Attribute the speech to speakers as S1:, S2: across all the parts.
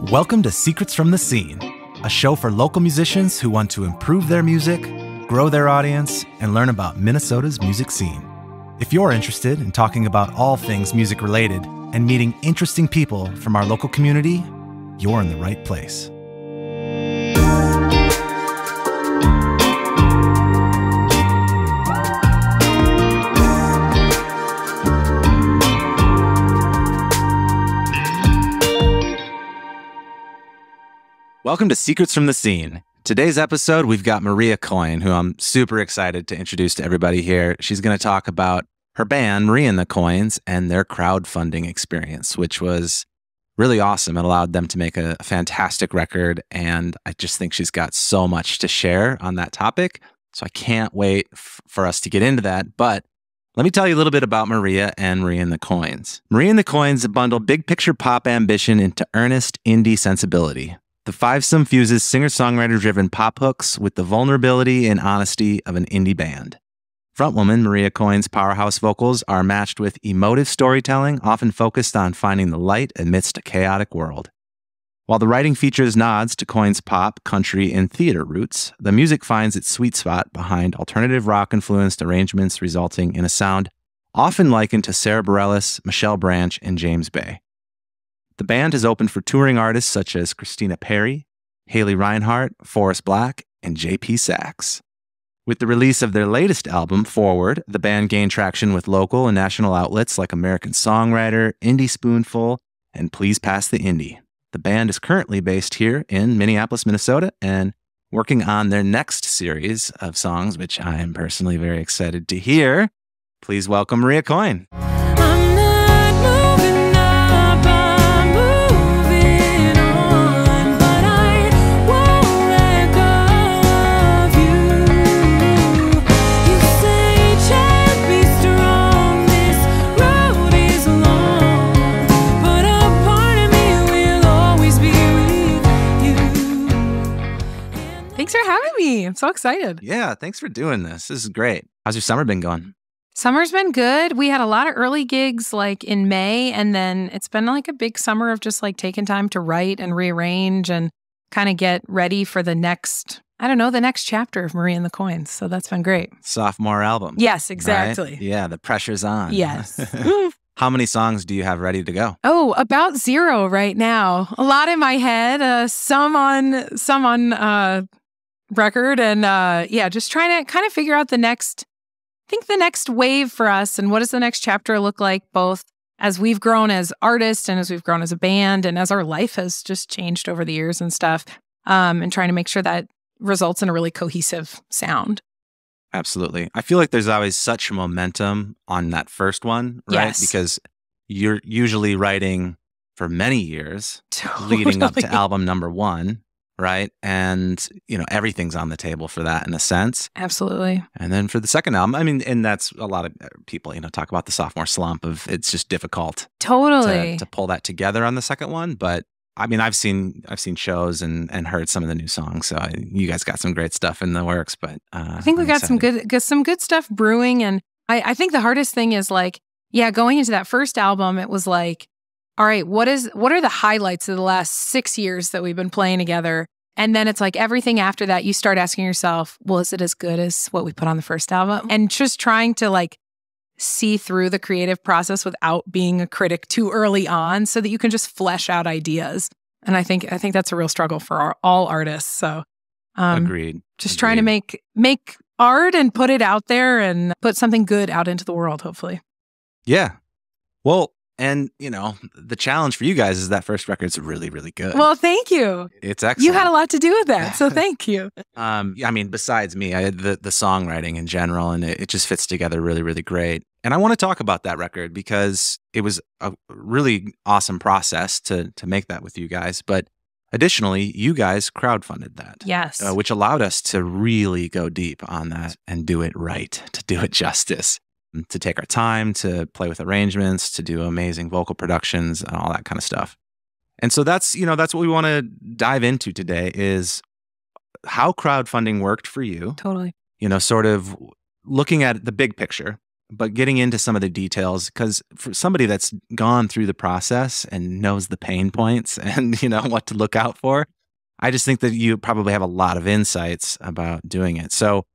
S1: Welcome to Secrets from the Scene, a show for local musicians who want to improve their music, grow their audience, and learn about Minnesota's music scene. If you're interested in talking about all things music related and meeting interesting people from our local community, you're in the right place. Welcome to Secrets from the Scene. Today's episode, we've got Maria Coyne, who I'm super excited to introduce to everybody here. She's going to talk about her band, Maria and the Coynes, and their crowdfunding experience, which was really awesome. It allowed them to make a fantastic record, and I just think she's got so much to share on that topic. So I can't wait for us to get into that. But let me tell you a little bit about Maria and the Coynes. Maria and the Coynes bundle big picture pop ambition into earnest indie sensibility. The fivesome fuses singer-songwriter-driven pop hooks with the vulnerability and honesty of an indie band. Frontwoman Maria Coyne's powerhouse vocals are matched with emotive storytelling, often focused on finding the light amidst a chaotic world. While the writing features nods to Coyne's pop, country, and theater roots, the music finds its sweet spot behind alternative rock-influenced arrangements, resulting in a sound often likened to Sarah Bareilles, Michelle Branch, and James Bay. The band has opened for touring artists such as Christina Perri, Haley Reinhart, Forrest Black, and J.P. Sachs. With the release of their latest album, Forward, the band gained traction with local and national outlets like American Songwriter, Indie Spoonful, and Please Pass the Indie. The band is currently based here in Minneapolis, Minnesota, and working on their next series of songs, which I am personally very excited to hear. Please welcome Maria Coyne.
S2: Thanks for having me. I'm so excited.
S1: Yeah, thanks for doing this. This is great. How's your summer been going?
S2: Summer's been good. We had a lot of early gigs like in May, and then it's been like a big summer of just like taking time to write and rearrange and kind of get ready for the next, the next chapter of Maria and the Coynes. So that's been great.
S1: Sophomore album.
S2: Yes, exactly.
S1: Right? Yeah, the pressure's on.
S2: Yes.
S1: How many songs do you have ready to go?
S2: Oh, about 0 right now. A lot in my head, some on record, and just trying to kind of figure out the next wave for us, and what does the next chapter look like, both as we've grown as artists and as we've grown as a band and as our life has just changed over the years and stuff, and trying to make sure that results in a really cohesive sound.
S1: Absolutely. I feel like there's always such momentum on that first one, right?
S2: Yes.
S1: Because you're usually writing for many years leading up to album number 1. Right. And, everything's on the table for that in a sense.
S2: Absolutely. And
S1: then for the second album, and that's a lot of people, talk about the sophomore slump of it's just difficult.
S2: Totally.
S1: To pull that together on the second one. But I've seen shows and heard some of the new songs. So you guys got some great stuff in the works. But
S2: I think we got some good stuff brewing. And I think the hardest thing is going into that first album, it was like, all right, what are the highlights of the last 6 years that we've been playing together? And then it's like everything after that, you start asking yourself, well, is it as good as what we put on the first album? And just trying to see through the creative process without being a critic too early on, so that you can just flesh out ideas. And I think that's a real struggle for all artists. So
S1: Agreed.
S2: Just trying to make art and put it out there and put something good out into the world, hopefully.
S1: Yeah. Well, and, the challenge for you guys is that first record's really, really good.
S2: Well, thank you.
S1: It's excellent.
S2: You had a lot to do with that, so thank you.
S1: Besides me, I had the songwriting in general, and it just fits together really, really great. And I want to talk about that record because it was a really awesome process to make that with you guys. But additionally, you guys crowdfunded that.
S2: Yes.
S1: Which allowed us to really go deep on that and do it right, to do it justice. To take our time, to play with arrangements, to do amazing vocal productions and all that kind of stuff. And so that's what we want to dive into today, is how crowdfunding worked for you.
S2: Totally.
S1: Sort of looking at the big picture but getting into some of the details, because for somebody that's gone through the process and knows the pain points and, what to look out for, I just think that you probably have a lot of insights about doing it. So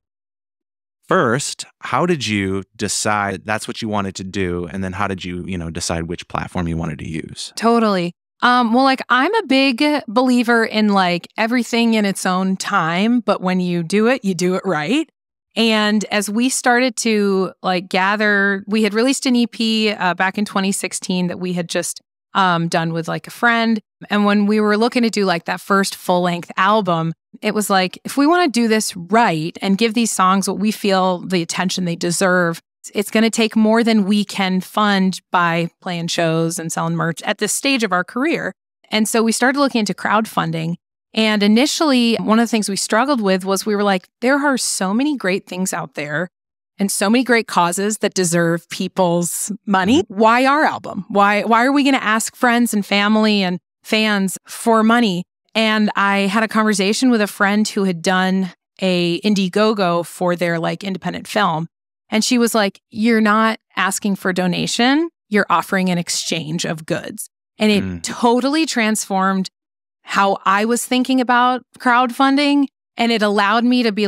S1: first, how did you decide that's what you wanted to do? And then how did you, decide which platform you wanted to use?
S2: Totally. Well, I'm a big believer in everything in its own time, but when you do it right. And as we started to gather, we had released an EP back in 2016 that we had just done with a friend. And when we were looking to do that first full-length album, it was if we want to do this right and give these songs what we feel the attention they deserve, it's going to take more than we can fund by playing shows and selling merch at this stage of our career. And so we started looking into crowdfunding. And initially, one of the things we struggled with was we were there are so many great things out there and so many great causes that deserve people's money. Why our album? Why are we going to ask friends and family and fans for money? And I had a conversation with a friend who had done a Indiegogo for their independent film. And she was like, you're not asking for donation, you're offering an exchange of goods. And it totally transformed how I was thinking about crowdfunding. And it allowed me to be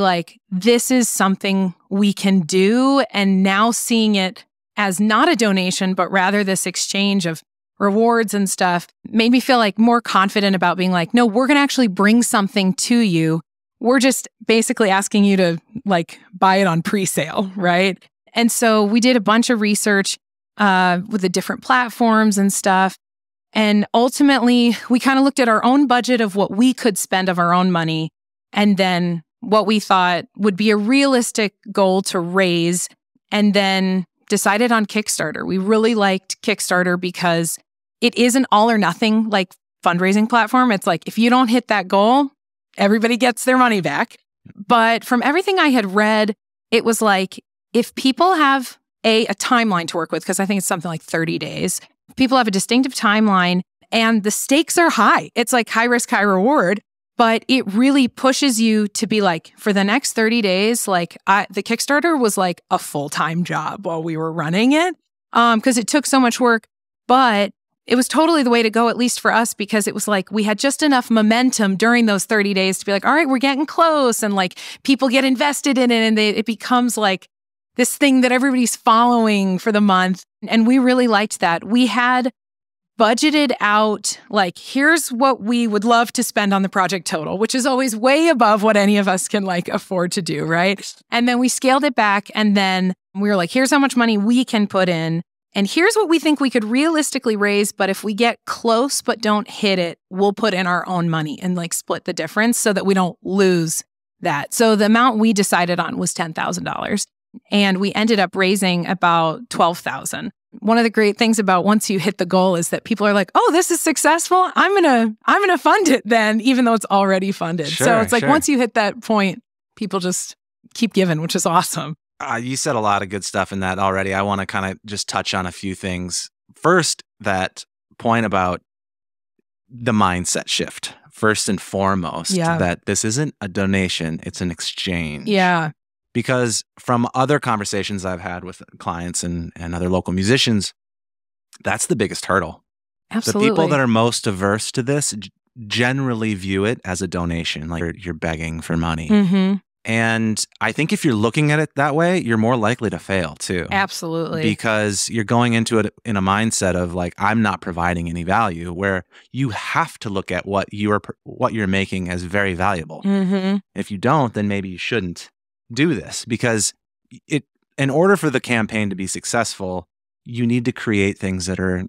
S2: this is something we can do. And now seeing it as not a donation, but rather this exchange of rewards and stuff made me feel more confident about being no, we're going to actually bring something to you. We're just basically asking you to buy it on pre-sale, right? And so we did a bunch of research with the different platforms and stuff. And ultimately, we kind of looked at our own budget of what we could spend of our own money, and then what we thought would be a realistic goal to raise, and then decided on Kickstarter. We really liked Kickstarter because it is an all or nothing fundraising platform. It's if you don't hit that goal, everybody gets their money back. But from everything I had read, it was if people have a timeline to work with, because I think it's something like 30 days, people have a distinctive timeline and the stakes are high. It's high risk, high reward, but it really pushes you to be for the next 30 days, the Kickstarter was a full-time job while we were running it because it took so much work. But it was totally the way to go, at least for us, because it was we had just enough momentum during those 30 days to be all right, we're getting close. And people get invested in it and it becomes this thing that everybody's following for the month. And we really liked that. We had budgeted out, here's what we would love to spend on the project total, which is always way above what any of us can afford to do, right? And then we scaled it back. And then we were here's how much money we can put in. And here's what we think we could realistically raise. But if we get close but don't hit it, we'll put in our own money and split the difference so that we don't lose that. So the amount we decided on was $10,000. And we ended up raising about $12,000. One of the great things about once you hit the goal is that people are oh, this is successful. I'm gonna fund it then, even though it's already funded.
S1: Sure,
S2: so it's
S1: sure.
S2: Once you hit that point, people just keep giving, which is awesome.
S1: You said a lot of good stuff in that already. I want to kind of just touch on a few things. First, that point about the mindset shift. First and foremost, that this isn't a donation, it's an exchange.
S2: Yeah.
S1: Because from other conversations I've had with clients and other local musicians, that's the biggest hurdle.
S2: Absolutely.
S1: The people that are most averse to this generally view it as a donation, you're begging for money.
S2: Mm-hmm.
S1: And I think if you're looking at it that way, you're more likely to fail too.
S2: Absolutely.
S1: Because you're going into it in a mindset of I'm not providing any value, where you have to look at what you're making as very valuable.
S2: Mm-hmm.
S1: If you don't, then maybe you shouldn't do this, because in order for the campaign to be successful, you need to create things that are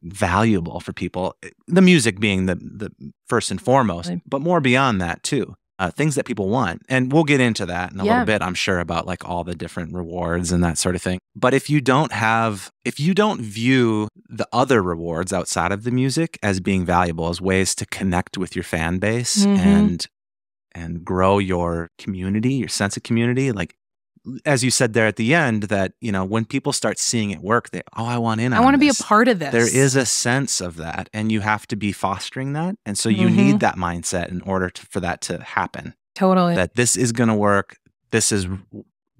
S1: valuable for people. The music being the first and foremost, but more beyond that too. Things that people want. And we'll get into that in a little bit, I'm sure, about all the different rewards and that sort of thing. But if you don't view the other rewards outside of the music as being valuable, as ways to connect with your fan base and grow your community, your sense of community, as you said there at the end, that, when people start seeing it work, I want in on this.
S2: I want to be a part of this.
S1: There is a sense of that, and you have to be fostering that. And so you need that mindset in order for that to happen.
S2: Totally.
S1: That this is going to work. This is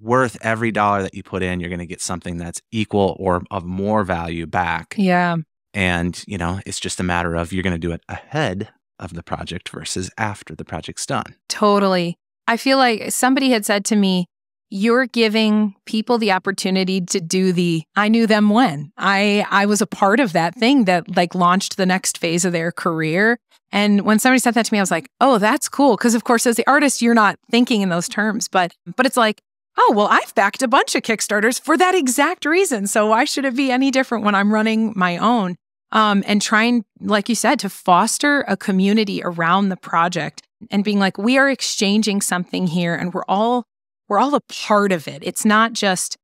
S1: worth every dollar that you put in. You're going to get something that's equal or of more value back.
S2: Yeah.
S1: And, it's just a matter of you're going to do it ahead of the project versus after the project's done.
S2: Totally. I feel like somebody had said to me, you're giving people the opportunity to do I knew them when. I was a part of that thing that like launched the next phase of their career. And when somebody said that to me, I was like, oh, that's cool. Because of course, as the artist, you're not thinking in those terms. But it's like, oh, well, I've backed a bunch of Kickstarters for that exact reason. So why should it be any different when I'm running my own? And trying, like you said, to foster a community around the project and being like, we are exchanging something here and we're all a part of it. It's not just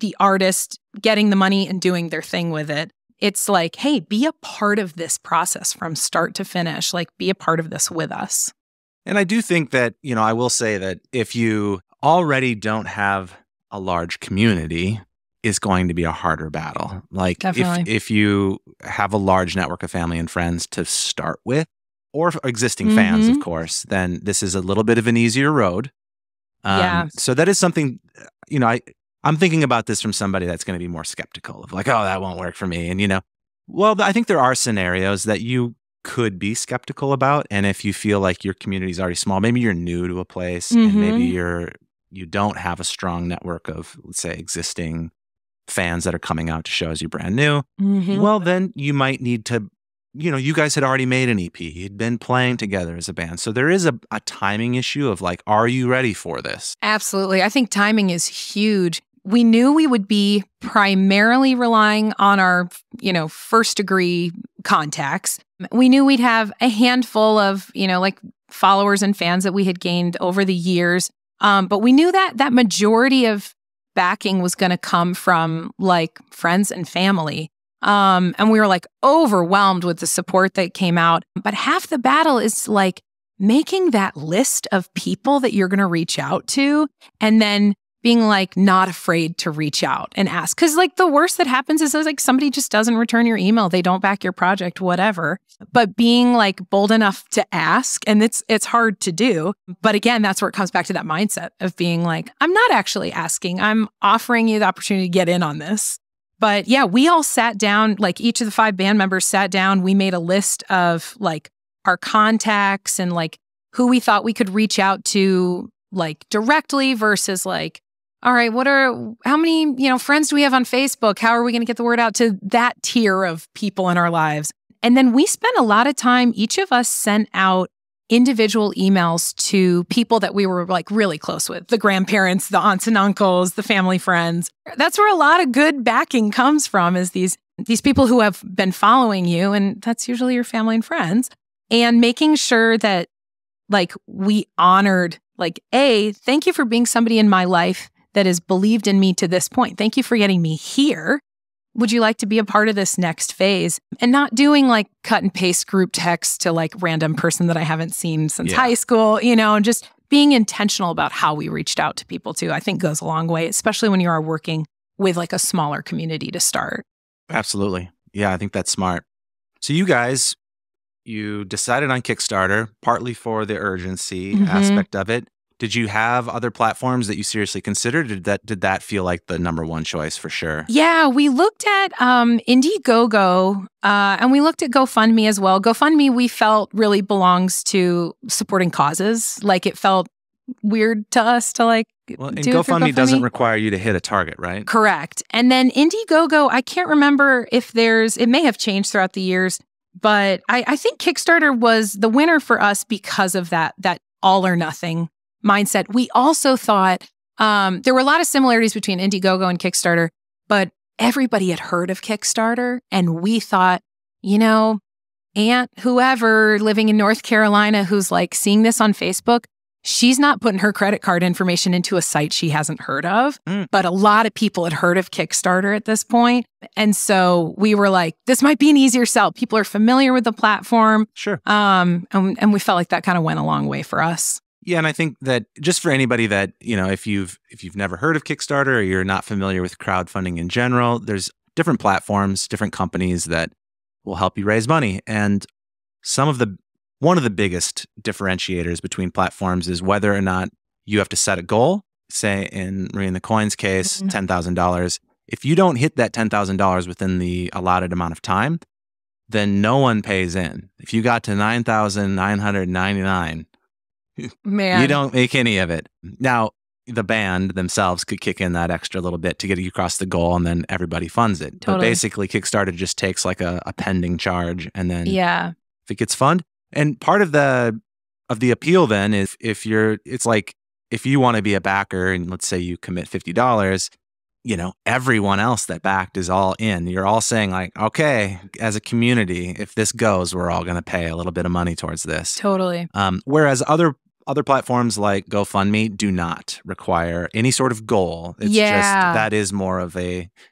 S2: the artist getting the money and doing their thing with it. It's like, hey, be a part of this process from start to finish. Like, be a part of this with us.
S1: And I do think that, I will say that if you already don't have a large community, it's going to be a harder battle. Like, if you have a large network of family and friends to start with, or existing fans, of course, then this is a little bit of an easier road. So that is something, I'm thinking about this from somebody that's going to be more skeptical of like, oh, that won't work for me. And, well, I think there are scenarios that you could be skeptical about. And if you feel like your community is already small, maybe you're new to a place and maybe you don't have a strong network of, let's say, existing fans that are coming out to shows you brand new. Well, then you might need to, you guys had already made an EP. You'd been playing together as a band. So there is a timing issue of like, are you ready for this?
S2: Absolutely. I think timing is huge. We knew we would be primarily relying on our, first degree contacts. We knew we'd have a handful of, like followers and fans that we had gained over the years. But we knew that majority of backing was going to come from like friends and family. And we were like overwhelmed with the support that came out. But half the battle is like making that list of people that you're going to reach out to and then being like not afraid to reach out and ask. Because like the worst that happens is like somebody just doesn't return your email. They don't back your project, whatever. But being like bold enough to ask, and it's hard to do. But again, that's where it comes back to that mindset of being like, I'm not actually asking. I'm offering you the opportunity to get in on this. But yeah, we all sat down, like each of the 5 band members sat down. We made a list of like our contacts and like who we thought we could reach out to like directly versus like, all right, how many, friends do we have on Facebook? How are we going to get the word out to that tier of people in our lives? And then we spent a lot of time, each of us sent out individual emails to people that we were like really close with, the grandparents, the aunts and uncles, the family friends. That's where a lot of good backing comes from, is these people who have been following you, and that's usually your family and friends, and making sure that like we honored like, thank you for being somebody in my life that has believed in me to this point. Thank you for getting me here. Would you like to be a part of this next phase? And not doing like cut and paste group text to like random person that I haven't seen since high school, and just being intentional about how we reached out to people too, I think goes a long way, especially when you are working with like a smaller community to start.
S1: Absolutely. Yeah, I think that's smart. So you guys, you decided on Kickstarter, partly for the urgency aspect of it. Did you have other platforms that you seriously considered? Did that feel like the number one choice for sure?
S2: Yeah, we looked at Indiegogo and we looked at GoFundMe as well. GoFundMe we felt really belongs to supporting causes. Like it felt weird to us to like
S1: and GoFundMe doesn't require you to hit a target, right?
S2: Correct. And then Indiegogo, I can't remember if it may have changed throughout the years, but I think Kickstarter was the winner for us because of that all or nothing mindset. We also thought there were a lot of similarities between Indiegogo and Kickstarter, but everybody had heard of Kickstarter. And we thought, Aunt whoever living in North Carolina who's like seeing this on Facebook, she's not putting her credit card information into a site she hasn't heard of. But a lot of people had heard of Kickstarter at this point. And so we were like, this might be an easier sell. People are familiar with the platform.
S1: Sure.
S2: And we felt like that kind of went a long way for us.
S1: Yeah, and I think that just for anybody that, if you've never heard of Kickstarter or you're not familiar with crowdfunding in general, there's different platforms, different companies that will help you raise money. And one of the biggest differentiators between platforms is whether or not you have to set a goal say in Marie and the Coyne's case, $10,000. If you don't hit that $10,000 within the allotted amount of time, then no one pays in. If you got to 9,999,
S2: Man,
S1: you don't make any of it. Now, the band themselves could kick in that extra little bit to get you across the goal, and then everybody funds it.
S2: Totally.
S1: But basically, Kickstarter just takes like a pending charge, and then
S2: yeah,
S1: if it gets funded. And part of the appeal then is if you want to be a backer, and let's say you commit $50, everyone else that backed is all in. You're all saying like, okay, as a community, if this goes, we're all going to pay a little bit of money towards this.
S2: Totally.
S1: Whereas other platforms like GoFundMe do not require any sort of goal. It's just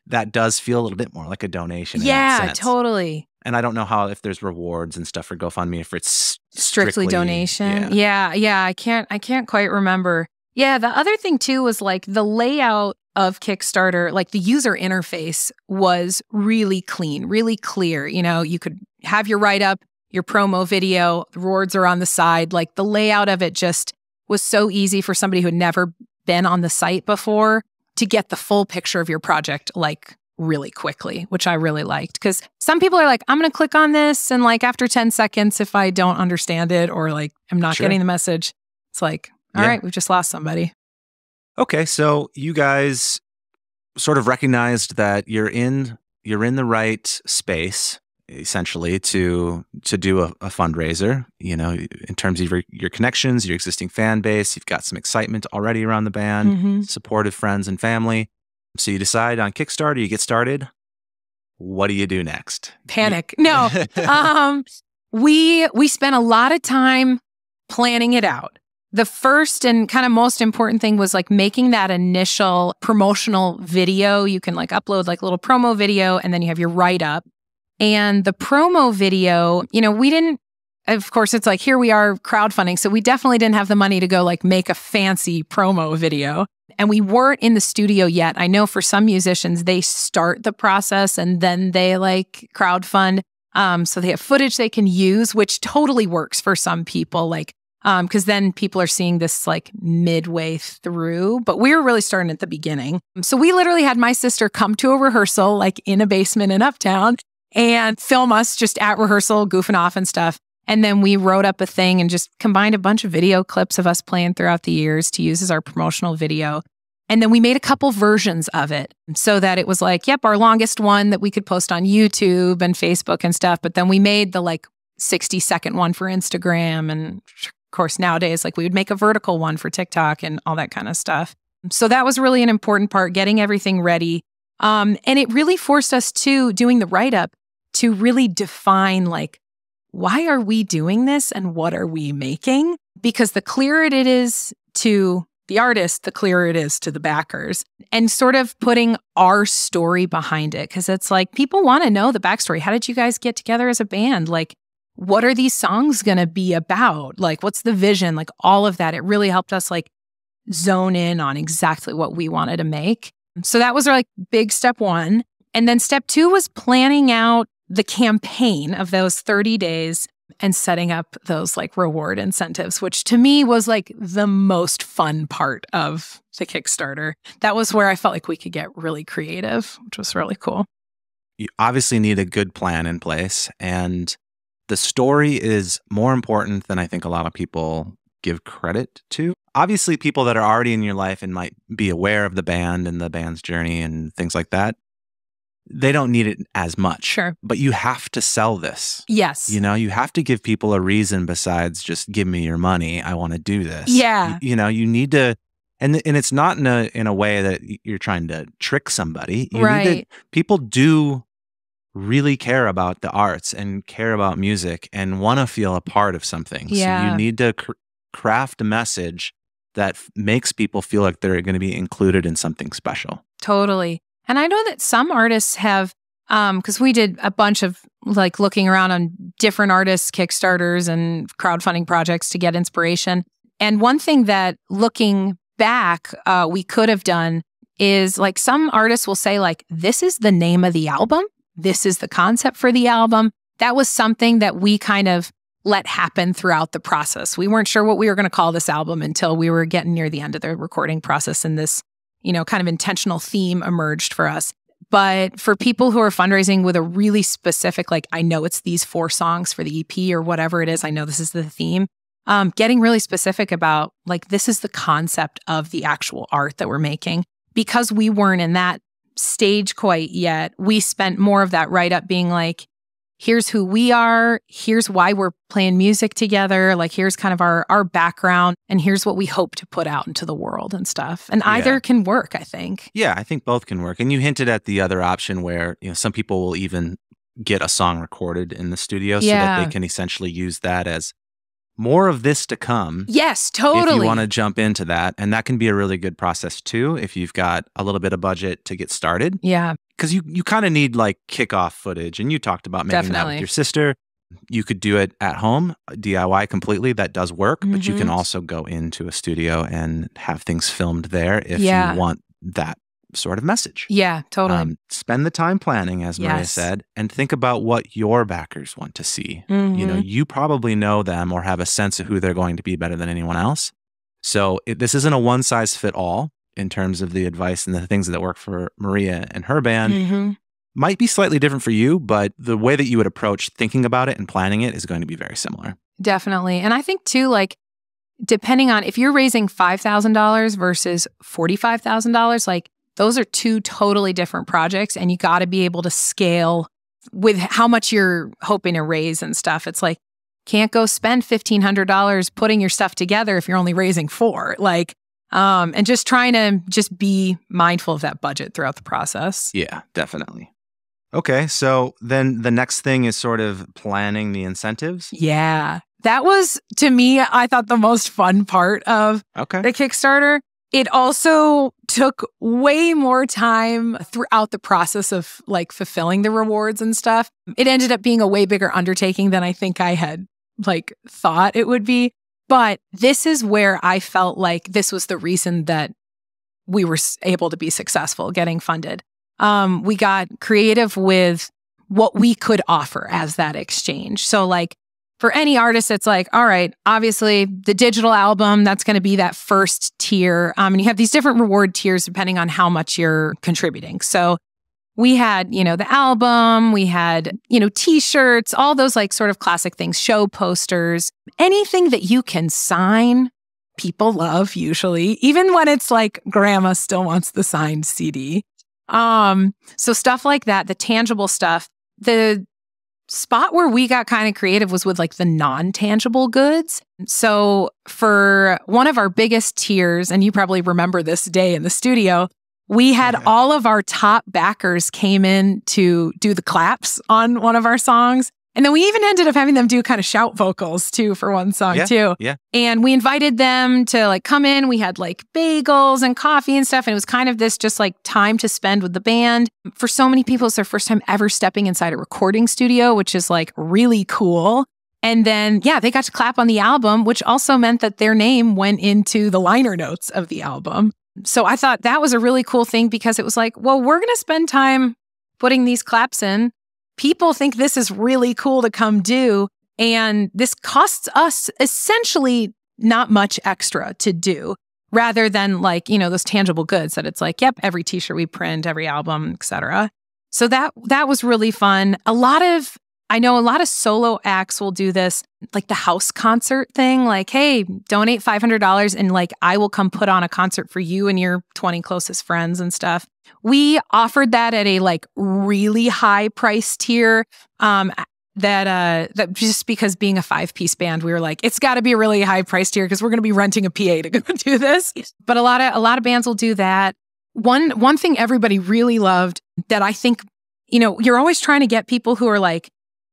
S1: that does feel a little bit more like a donation.
S2: Yeah,
S1: in that sense.
S2: Totally.
S1: And I don't know if there's rewards and stuff for GoFundMe, if it's
S2: strictly donation. Yeah. I can't quite remember. Yeah. The other thing too was like the layout of Kickstarter, like the user interface was really clean, really clear. You could have your write-up, your promo video, the rewards are on the side. Like the layout of it just was so easy for somebody who had never been on the site before to get the full picture of your project like really quickly, which I really liked. Because some people are like, I'm going to click on this, and like after 10 seconds, if I don't understand it or like I'm not getting the message, it's like, all right, we've just lost somebody.
S1: Okay, so you guys sort of recognized that you're in the right space essentially to do a fundraiser, in terms of your connections, your existing fan base. You've got some excitement already around the band, supportive friends and family. So you decide on Kickstarter, you get started. What do you do next?
S2: Panic. No. We spent a lot of time planning it out. The first and kind of most important thing was like making that initial promotional video. You can like upload like a little promo video, and then you have your write-up. And the promo video, we didn't, of course, it's like, here we are crowdfunding. So we definitely didn't have the money to go like make a fancy promo video. And we weren't in the studio yet. I know for some musicians, they start the process and then they like crowdfund. So they have footage they can use, which totally works for some people. Like, because then people are seeing this like midway through, but we were really starting at the beginning. So we literally had my sister come to a rehearsal, like in a basement in Uptown, and film us just at rehearsal, goofing off and stuff. And then we wrote up a thing and just combined a bunch of video clips of us playing throughout the years to use as our promotional video. And then we made a couple versions of it so that it was like, yep, our longest one that we could post on YouTube and Facebook and stuff. But then we made the like 60-second one for Instagram. And of course, nowadays, like we would make a vertical one for TikTok and all that kind of stuff. So that was really an important part, getting everything ready. And it really forced us to, doing the write-up, to really define like, why are we doing this and what are we making? Because the clearer it is to the artist, the clearer it is to the backers, and sort of putting our story behind it. Because it's like, people want to know the backstory. How did you guys get together as a band? Like, what are these songs going to be about? Like, what's the vision? Like all of that. It really helped us like zone in on exactly what we wanted to make. So that was our like big step one. And then step two was planning out the campaign of those 30 days and setting up those like reward incentives, which to me was like the most fun part of the Kickstarter. That was where I felt like we could get really creative, which was really cool.
S1: You obviously need a good plan in place, and the story is more important than I think a lot of people give credit to. Obviously, people that are already in your life and might be aware of the band and the band's journey and things like that, they don't need it as much.
S2: Sure.
S1: But you have to sell this.
S2: Yes.
S1: You have to give people a reason besides just give me your money. I want to do this.
S2: Yeah.
S1: You need to, and it's not in a way that you're trying to trick somebody.
S2: Right.
S1: People do really care about the arts and care about music and want to feel a part of something.
S2: Yeah.
S1: So you need to craft a message that makes people feel like they're going to be included in something special.
S2: Totally. And I know that some artists have, because we did a bunch of like looking around on different artists' Kickstarters and crowdfunding projects to get inspiration. And one thing that looking back, we could have done is like some artists will say like, this is the name of the album. This is the concept for the album. That was something that we kind of let happen throughout the process. We weren't sure what we were going to call this album until we were getting near the end of the recording process, and this, kind of intentional theme emerged for us. But for people who are fundraising with a really specific, like, I know it's these 4 songs for the EP or whatever it is, I know this is the theme, getting really specific about, like, this is the concept of the actual art that we're making. Because we weren't in that stage quite yet, we spent more of that write-up being like, here's who we are, here's why we're playing music together, like, here's kind of our background, and here's what we hope to put out into the world and stuff. And either can work, I think.
S1: Yeah, I think both can work. And you hinted at the other option where, some people will even get a song recorded in the studio so that they can essentially use that as more of this to come.
S2: Yes, totally.
S1: If you want to jump into that. And that can be a really good process too, if you've got a little bit of budget to get started.
S2: Yeah.
S1: Because you kind of need like kickoff footage. And you talked about making that with your sister. You could do it at home, DIY completely. That does work. Mm-hmm. But you can also go into a studio and have things filmed there if you want that sort of message.
S2: Yeah, totally.
S1: Spend the time planning, as Maria said, and think about what your backers want to see.
S2: Mm-hmm.
S1: You probably know them or have a sense of who they're going to be better than anyone else. So this isn't a one-size-fit-all in terms of the advice and the things that work for Maria and her band.
S2: Mm-hmm.
S1: Might be slightly different for you, but the way that you would approach thinking about it and planning it is going to be very similar.
S2: Definitely. And I think too, like, depending on if you're raising $5,000 versus $45,000, like, those are 2 totally different projects, and you got to be able to scale with how much you're hoping to raise and stuff. It's like, can't go spend $1,500 putting your stuff together if you're only raising 4. Like, and just trying to just be mindful of that budget throughout the process.
S1: Yeah, definitely. Okay, so then the next thing is sort of planning the incentives.
S2: Yeah, that was, to me, I thought the most fun part of the Kickstarter. It also took way more time throughout the process of like fulfilling the rewards and stuff. It ended up being a way bigger undertaking than I think I had like thought it would be. But this is where I felt like this was the reason that we were able to be successful getting funded. We got creative with what we could offer as that exchange. So like, for any artist, it's like, all right, obviously the digital album, that's going to be that first tier. And you have these different reward tiers depending on how much you're contributing. So we had, the album, we had, t-shirts, all those like sort of classic things, show posters, anything that you can sign, people love usually, even when it's like grandma still wants the signed CD. So stuff like that, the tangible stuff. The spot where we got kind of creative was with like the non-tangible goods. So for one of our biggest tiers, and you probably remember this day in the studio, we had all of our top backers came in to do the claps on one of our songs. And then we even ended up having them do kind of shout vocals too for one song too.
S1: Yeah.
S2: And we invited them to like come in. We had like bagels and coffee and stuff. And it was kind of this just like time to spend with the band. For so many people, it's their first time ever stepping inside a recording studio, which is like really cool. And then, they got to clap on the album, which also meant that their name went into the liner notes of the album. So I thought that was a really cool thing because it was like, well, we're going to spend time putting these claps in. People think this is really cool to come do. And this costs us essentially not much extra to do rather than like, those tangible goods that it's like, yep, every t-shirt we print, every album, etc. So that was really fun. I know a lot of solo acts will do this, like the house concert thing, like, hey, donate $500 and like I will come put on a concert for you and your 20 closest friends and stuff. We offered that at a like really high price tier. That just because being a 5-piece band, we were like, it's got to be a really high price tier because we're going to be renting a PA to go do this. But a lot of bands will do that. One thing everybody really loved that I think, you're always trying to get people who are like,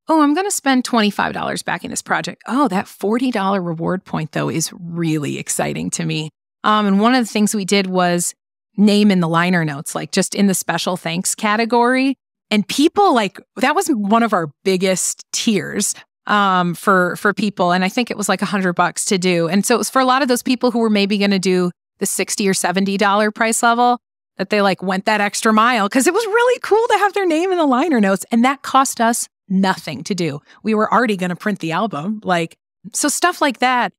S2: oh, I'm going to spend $25 back in this project. Oh, that $40 reward point, though, is really exciting to me. And one of the things we did was name in the liner notes, like just in the special thanks category. And people like, that was one of our biggest tiers for people. And I think it was like $100 to do. And so it was for a lot of those people who were maybe going to do the $60 or $70 price level that they like went that extra mile because it was really cool to have their name in the liner notes. And that cost us nothing to do. We were already going to print the album. Like, so stuff like that.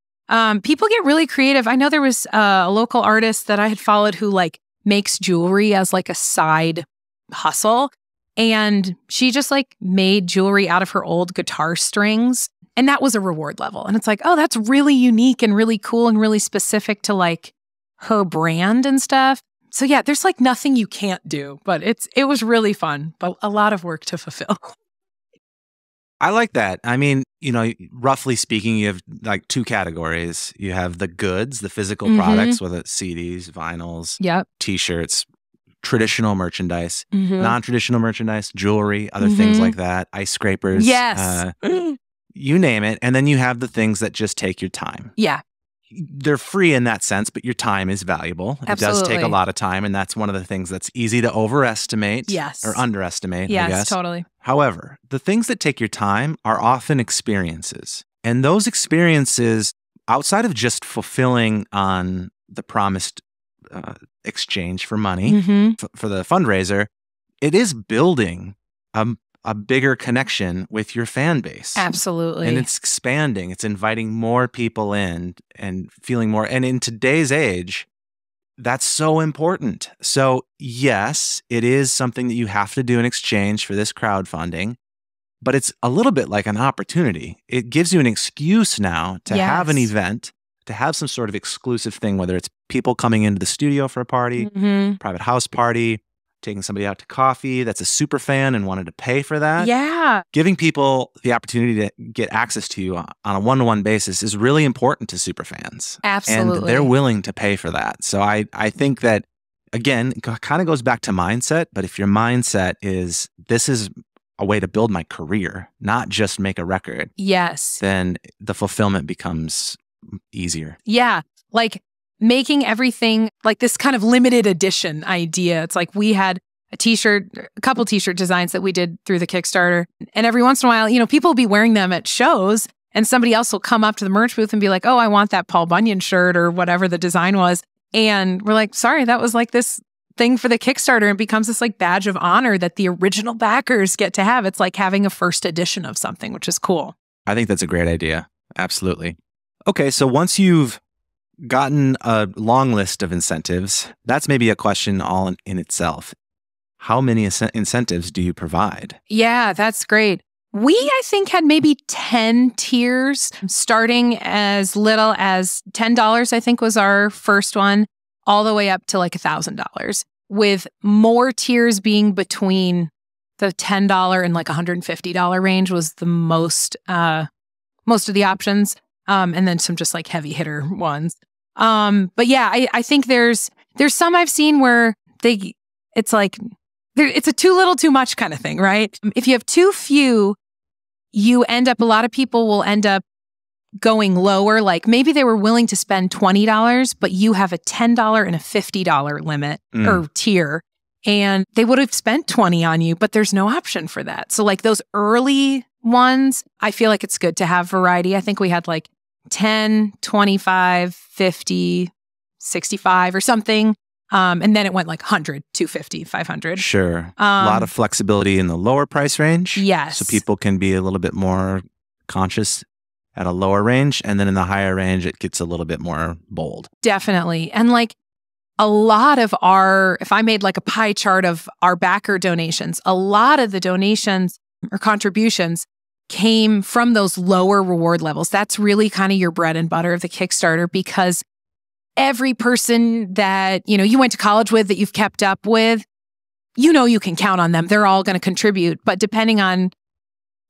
S2: People get really creative. I know there was a local artist that I had followed who like makes jewelry as like a side hustle. And she just like made jewelry out of her old guitar strings. And that was a reward level. And it's like, oh, that's really unique and really cool and really specific to like her brand and stuff. So yeah, there's like nothing you can't do, but it was really fun, but a lot of work to fulfill.
S1: I like that. I mean, you know, roughly speaking, you have like two categories. You have the goods, the physical products, whether it's CDs, vinyls, T-shirts, traditional merchandise, non-traditional merchandise, jewelry, other things like that, ice scrapers.
S2: Yes.
S1: You name it. And then you have the things that just take your time.
S2: Yeah.
S1: They're free in that sense, but your time is valuable. It does take a lot of time. And that's one of the things that's easy to overestimate or underestimate, I guess.
S2: Totally.
S1: However, the things that take your time are often experiences. And those experiences, outside of just fulfilling on the promised exchange for money for the fundraiser, it is building a bigger connection with your fan base.
S2: Absolutely.
S1: And it's expanding. It's inviting more people in and feeling more. And in today's age, that's so important. So yes, it is something that you have to do in exchange for this crowdfunding, but it's a little bit like an opportunity. It gives you an excuse now to have an event, to have some sort of exclusive thing, whether it's people coming into the studio for a party, private house party, taking somebody out to coffee that's a super fan and wanted to pay for that.
S2: Yeah.
S1: Giving people the opportunity to get access to you on a one-to-one basis is really important to super fans.
S2: Absolutely.
S1: And they're willing to pay for that. So I think that, again, it kind of goes back to mindset. But if your mindset is, this is a way to build my career, not just make a record.
S2: Yes.
S1: Then the fulfillment becomes easier.
S2: Yeah. Like, making everything like this kind of limited edition idea. It's like we had a couple t-shirt designs that we did through the Kickstarter. And every once in a while, you know, people will be wearing them at shows and somebody else will come up to the merch booth and be like, oh, I want that Paul Bunyan shirt or whatever the design was. And we're like, sorry, that was like this thing for the Kickstarter. It becomes this like badge of honor that the original backers get to have. It's like having a first edition of something, which is cool.
S1: I think that's a great idea. Absolutely. Okay, so once you've gotten a long list of incentives, that's maybe a question all in itself. How many incentives do you provide?
S2: Yeah, that's great. We, I think, had maybe 10 tiers, starting as little as $10, I think was our first one, all the way up to like $1,000, with more tiers being between the $10 and like $150 range was the most of the options. And then some just like heavy hitter ones. But yeah, I think there's some I've seen where it's like, it's a too little too much kind of thing, right? If you have too few, a lot of people will end up going lower. Like maybe they were willing to spend $20, but you have a $10 and a $50 limit or tier. And they would have spent $20 on you, but there's no option for that. So like those early ones, I feel like it's good to have variety. I think we had like 10, 25, 50, 65 or something. And then it went like 100, 250, 500.
S1: Sure. A lot of flexibility in the lower price range.
S2: Yes.
S1: So people can be a little bit more conscious at a lower range. And then in the higher range, it gets a little bit more bold.
S2: Definitely. And like a lot of if I made like a pie chart of our backer donations, a lot of the donations or contributions came from those lower reward levels. That's really kind of your bread and butter of the Kickstarter, because every person that, you know, you went to college with, that you've kept up with, you know, you can count on them. They're all going to contribute. But depending on,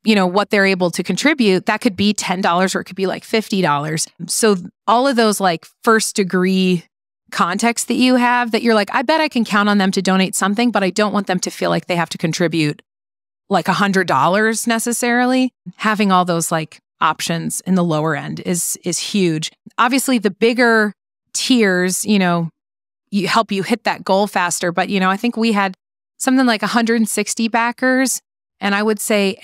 S2: you know, what they're able to contribute, that could be $10 or it could be like $50. So all of those like first degree context that you have, that you're like, I bet I can count on them to donate something, but I don't want them to feel like they have to contribute like $100 necessarily. Having all those like options in the lower end is huge. Obviously, the bigger tiers, you know, you help you hit that goal faster. But, you know, I think we had something like 160 backers, and I would say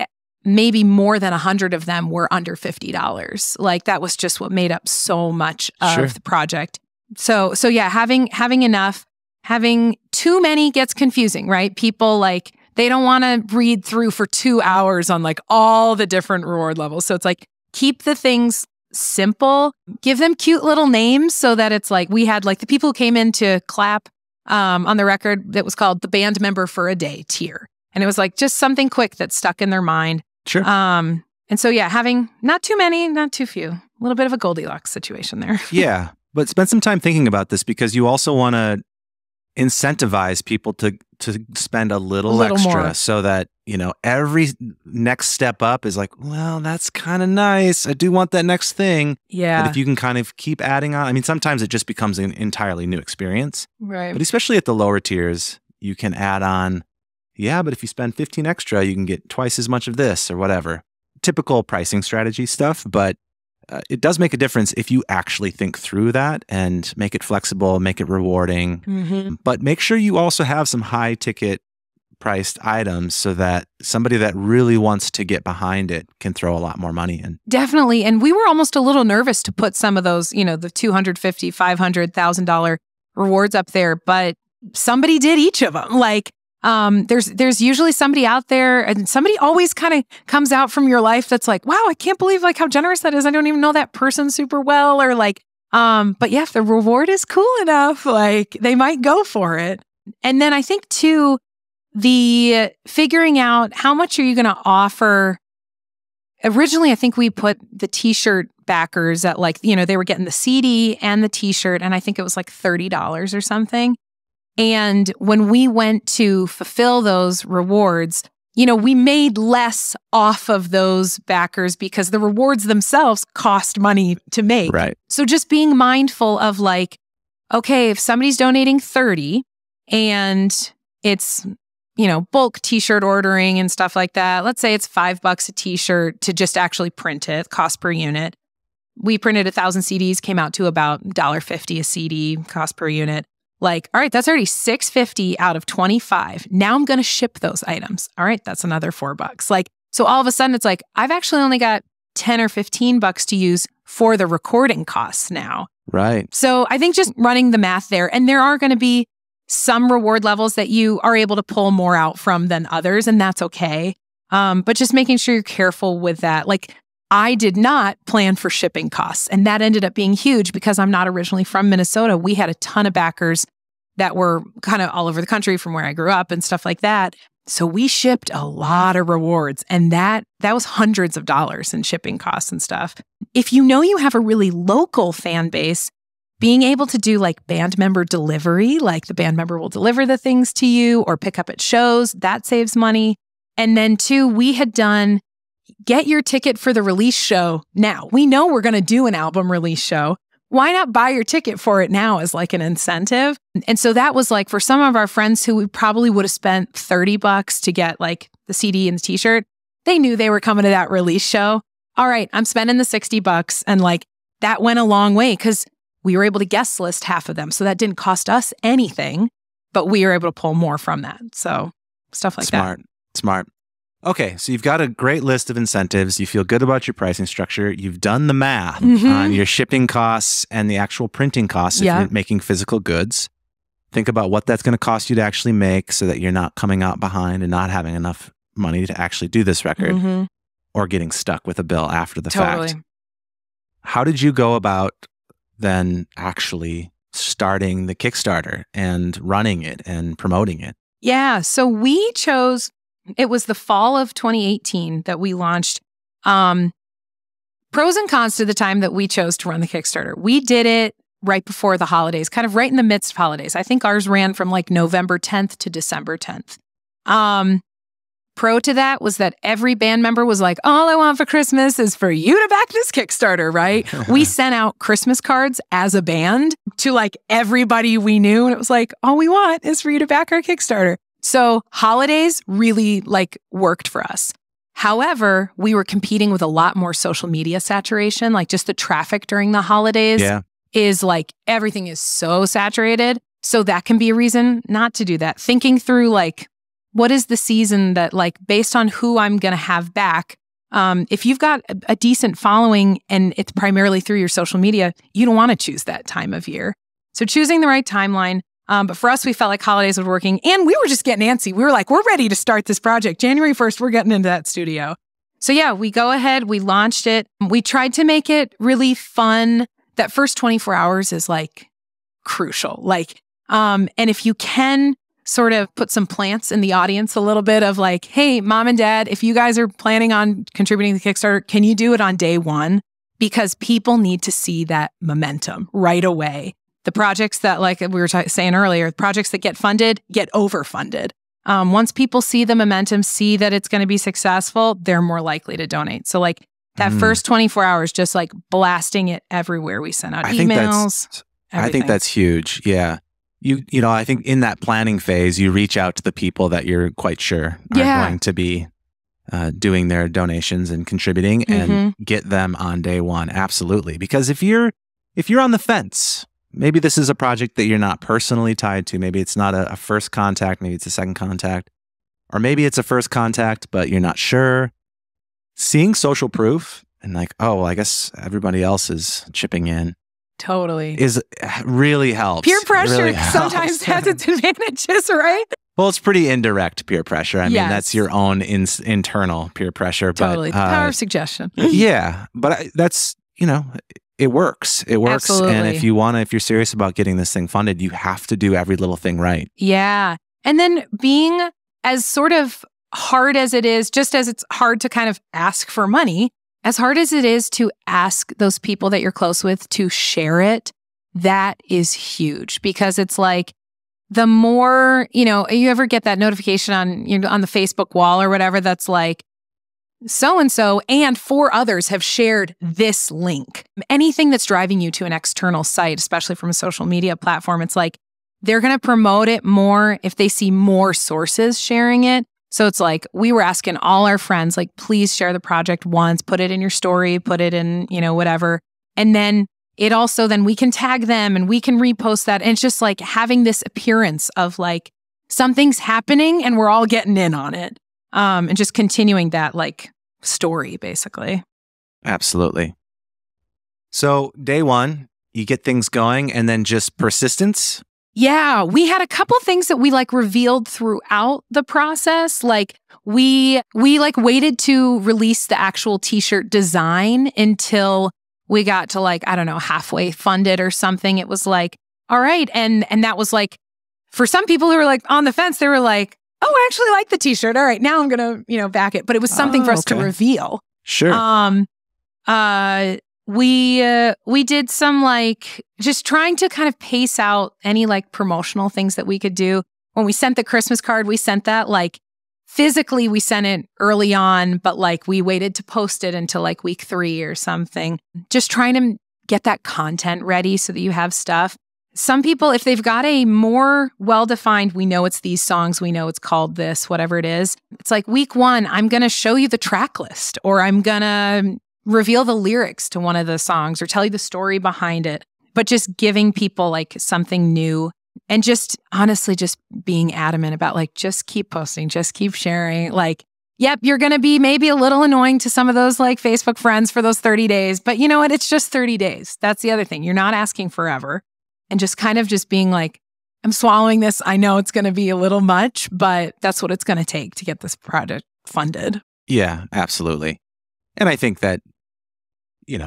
S2: maybe more than 100 of them were under $50. Like that was just what made up so much of the project. So yeah, having enough, having too many gets confusing, right? People like, they don't want to read through for 2 hours on like all the different reward levels. So it's like, keep the things simple, give them cute little names so that it's like, we had like the people who came in to clap on the record that was called the band member for a day tier. And it was like just something quick that stuck in their mind.
S1: Sure.
S2: And so, yeah, having not too many, not too few, a little bit of a Goldilocks situation there.
S1: Yeah. But spend some time thinking about this because you also want to incentivize people to spend a little extra
S2: more.
S1: So that, you know, every next step up is like, well, that's kind of nice. I do want that next thing.
S2: Yeah.
S1: But if you can kind of keep adding on, I mean, sometimes it just becomes an entirely new experience.
S2: Right.
S1: But especially at the lower tiers, you can add on, yeah, but if you spend 15 extra, you can get twice as much of this or whatever. Typical pricing strategy stuff, but it does make a difference if you actually think through that and make it flexible, make it rewarding.
S2: Mm-hmm.
S1: But make sure you also have some high ticket priced items so that somebody that really wants to get behind it can throw a lot more money in.
S2: Definitely. And we were almost a little nervous to put some of those, you know, the $250, $500, $1,000 rewards up there, but somebody did each of them. Like, there's usually somebody out there, and somebody always kind of comes out from your life that's like, wow, I can't believe like how generous that is. I don't even know that person super well, or like, but yeah, if the reward is cool enough, like they might go for it. And then I think too, the figuring out how much are you going to offer. Originally, I think we put the t-shirt backers at like, you know, they were getting the CD and the t-shirt, and I think it was like $30 or something. And when we went to fulfill those rewards, you know, we made less off of those backers because the rewards themselves cost money to make.
S1: Right.
S2: So just being mindful of like, okay, if somebody's donating 30 and it's, you know, bulk t-shirt ordering and stuff like that, let's say it's $5 a t-shirt to just actually print it, cost per unit. We printed 1,000 CDs, came out to about $1.50 a CD cost per unit. Like, all right, that's already $6.50 out of 25. Now I'm going to ship those items. All right, that's another $4. Like, so all of a sudden it's like, I've actually only got 10 or 15 bucks to use for the recording costs now.
S1: Right.
S2: So I think just running the math there, and there are going to be some reward levels that you are able to pull more out from than others, and that's okay. But just making sure you're careful with that. Like, I did not plan for shipping costs, and that ended up being huge because I'm not originally from Minnesota. We had a ton of backers that were kind of all over the country from where I grew up and stuff like that. So we shipped a lot of rewards, and that was hundreds of dollars in shipping costs and stuff. If you know you have a really local fan base, being able to do like band member delivery, like the band member will deliver the things to you or pick up at shows, that saves money. And then two, we had done get your ticket for the release show now. We know we're going to do an album release show. Why not buy your ticket for it now as like an incentive? And so that was like for some of our friends who we probably would have spent $30 to get like the CD and the t-shirt, they knew they were coming to that release show. All right, I'm spending the $60. And like that went a long way because we were able to guest list half of them. So that didn't cost us anything, but we were able to pull more from that. So stuff like that.
S1: Smart. Okay, so you've got a great list of incentives. You feel good about your pricing structure. You've done the math on your shipping costs and the actual printing costs if you're making physical goods. Think about what that's going to cost you to actually make so that you're not coming out behind and not having enough money to actually do this record or getting stuck with a bill after the fact. How did you go about then actually starting the Kickstarter and running it and promoting it?
S2: Yeah, so we chose... It was the fall of 2018 that we launched. Pros and cons to the time that we chose to run the Kickstarter. We did it right before the holidays, kind of right in the midst of holidays. I think ours ran from like November 10th to December 10th. Pro to that was that every band member was like, all I want for Christmas is for you to back this Kickstarter, right? We sent out Christmas cards as a band to like everybody we knew. And it was like, all we want is for you to back our Kickstarter. So holidays really like worked for us. However, we were competing with a lot more social media saturation, like just the traffic during the holidays is like everything is so saturated. So that can be a reason not to do that. Thinking through like, what is the season that like based on who I'm going to have back, if you've got a decent following and it's primarily through your social media, you don't want to choose that time of year. So choosing the right timeline. But for us, we felt like holidays were working, and we were just getting antsy. We were like, we're ready to start this project. January 1st, we're getting into that studio. So yeah, we go ahead, we launched it. We tried to make it really fun. That first 24 hours is like crucial. And if you can sort of put some plants in the audience a little bit of like, hey, mom and dad, if you guys are planning on contributing to Kickstarter, can you do it on day one? Because people need to see that momentum right away. The projects that, like we were saying earlier, projects that get funded, get overfunded. Once people see the momentum, see that it's going to be successful, they're more likely to donate. So like that first 24 hours, just like blasting it everywhere. We sent out emails.
S1: I think that's huge. Yeah. You know, I think in that planning phase, you reach out to the people that you're quite sure are going to be doing their donations and contributing and get them on day one. Absolutely. Because if you're on the fence, maybe this is a project that you're not personally tied to. Maybe it's not a first contact. Maybe it's a second contact. Or maybe it's a first contact, but you're not sure. Seeing social proof and like, oh, well, I guess everybody else is chipping in.
S2: Totally.
S1: Really helps.
S2: Peer pressure sometimes has its advantages, right?
S1: Well, it's pretty indirect peer pressure. I mean, that's your own internal peer pressure.
S2: Totally.
S1: But,
S2: the power of suggestion.
S1: Yeah. But that's, you know, it works. It works.
S2: Absolutely.
S1: And if you're serious about getting this thing funded, you have to do every little thing right.
S2: Yeah. And then being as sort of hard as it is, just as it's hard to kind of ask for money, as hard as it is to ask those people that you're close with to share it, that is huge because it's like the more, you know, you ever get that notification on the Facebook wall or whatever that's like, so-and-so and 4 others have shared this link. Anything that's driving you to an external site, especially from a social media platform, it's like they're going to promote it more if they see more sources sharing it. So it's like we were asking all our friends, like, please share the project once, put it in your story, put it in, whatever. And then it also, then we can tag them and we can repost that. And it's just like having this appearance of like something's happening and we're all getting in on it. And just continuing that like story, basically.
S1: Absolutely. So day one, you get things going and then just persistence.
S2: Yeah, we had a couple things that we like revealed throughout the process. Like we like waited to release the actual t-shirt design until we got to like, I don't know, halfway funded or something. It was like, all right. And that was like, for some people who were like on the fence, they were like, oh, I actually like the t-shirt. All right, now I'm going to, back it. But it was something for us to reveal.
S1: Sure.
S2: We did some like just trying to kind of pace out any like promotional things that we could do. When we sent the Christmas card, we sent that like physically we sent it early on, but like we waited to post it until like week 3 or something. Just trying to get that content ready so that you have stuff. Some people, if they've got a more well-defined, we know it's these songs, we know it's called this, whatever it is. It's like week 1, I'm going to show you the track list, or I'm going to reveal the lyrics to one of the songs or tell you the story behind it. But just giving people like something new and just honestly just being adamant about like, just keep posting, just keep sharing. Like, yep, you're going to be maybe a little annoying to some of those like Facebook friends for those 30 days. But you know what? It's just 30 days. That's the other thing. You're not asking forever. And just kind of just being like, I'm swallowing this. I know it's going to be a little much, but that's what it's going to take to get this project funded.
S1: Yeah, absolutely. And I think that,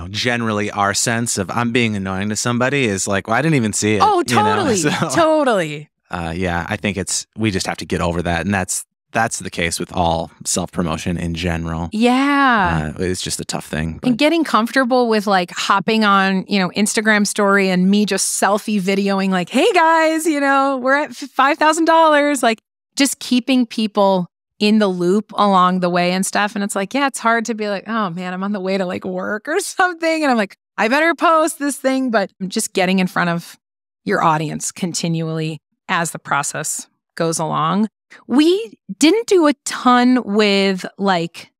S1: generally our sense of I'm being annoying to somebody is like, well, I didn't even see it.
S2: Oh, totally. Totally.
S1: Yeah, I think we just have to get over that. And that's the case with all self-promotion in general.
S2: Yeah.
S1: It's just a tough thing.
S2: And getting comfortable with like hopping on, Instagram story and me just selfie videoing like, hey guys, we're at $5,000. Like just keeping people in the loop along the way and stuff. And it's like, yeah, it's hard to be like, oh man, I'm on the way to like work or something. And I'm like, I better post this thing, but just getting in front of your audience continually as the process goes along. We didn't do a ton with like